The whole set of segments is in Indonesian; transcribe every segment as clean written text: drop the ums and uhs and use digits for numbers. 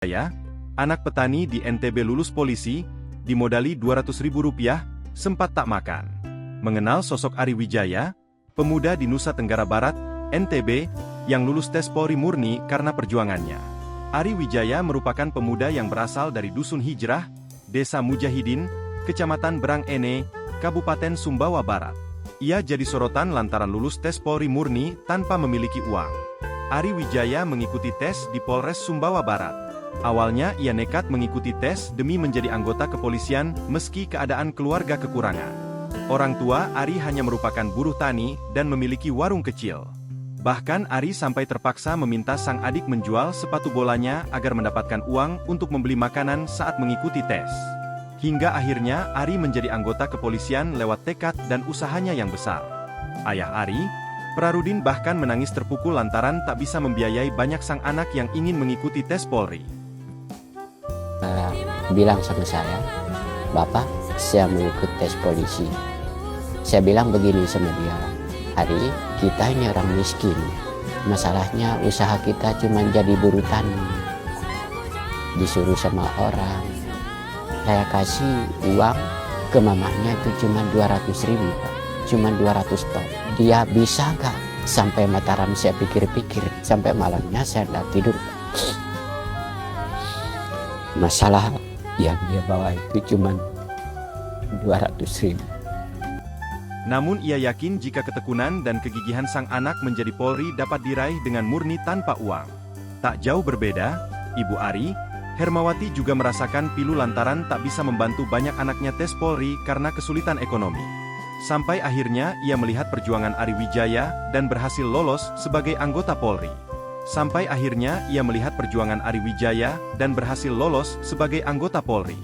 Saya, anak petani di NTB lulus polisi, dimodali Rp200.000, sempat tak makan. Mengenal sosok Ari Wijaya, pemuda di Nusa Tenggara Barat, NTB, yang lulus tes Polri murni karena perjuangannya. Ari Wijaya merupakan pemuda yang berasal dari Dusun Hijrah, Desa Mujahidin, Kecamatan Berang Ene, Kabupaten Sumbawa Barat. Ia jadi sorotan lantaran lulus tes Polri murni tanpa memiliki uang. Ari Wijaya mengikuti tes di Polres Sumbawa Barat. Awalnya ia nekat mengikuti tes demi menjadi anggota kepolisian meski keadaan keluarga kekurangan. Orang tua Ari hanya merupakan buruh tani dan memiliki warung kecil. Bahkan Ari sampai terpaksa meminta sang adik menjual sepatu bolanya agar mendapatkan uang untuk membeli makanan saat mengikuti tes. Hingga akhirnya Ari menjadi anggota kepolisian lewat tekad dan usahanya yang besar. Ayah Ari, Prarudin, bahkan menangis terpukul lantaran tak bisa membiayai banyak sang anak yang ingin mengikuti tes Polri. Bilang sama saya, "Bapak, saya mau ikut tes polisi." Saya bilang begini sama dia, "Ari, kita ini orang miskin. Masalahnya usaha kita cuma jadi buruh tani. Disuruh sama orang. Saya kasih uang ke mamanya itu cuma 200.000, Pak. Cuma 200 ton. Dia bisa gak?" Sampai Mataram saya pikir-pikir, sampai malamnya saya tidak tidur. Masalah yang dia bawa itu cuma 200.000. Namun ia yakin jika ketekunan dan kegigihan sang anak menjadi Polri dapat diraih dengan murni tanpa uang. Tak jauh berbeda, Ibu Ari, Hermawati, juga merasakan pilu lantaran tak bisa membantu banyak anaknya tes Polri karena kesulitan ekonomi. Sampai akhirnya ia melihat perjuangan Ari Wijaya dan berhasil lolos sebagai anggota Polri. Sampai akhirnya ia melihat perjuangan Ari Wijaya dan berhasil lolos sebagai anggota Polri.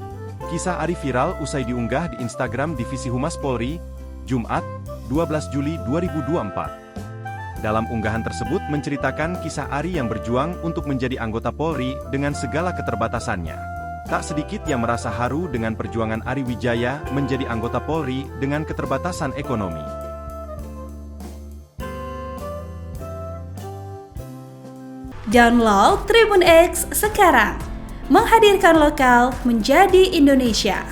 Kisah Ari viral usai diunggah di Instagram Divisi Humas Polri, Jumat, 12 Juli 2024. Dalam unggahan tersebut menceritakan kisah Ari yang berjuang untuk menjadi anggota Polri dengan segala keterbatasannya. Tak sedikit yang merasa haru dengan perjuangan Ari Wijaya menjadi anggota Polri dengan keterbatasan ekonomi. Download Tribun X sekarang, menghadirkan lokal menjadi Indonesia.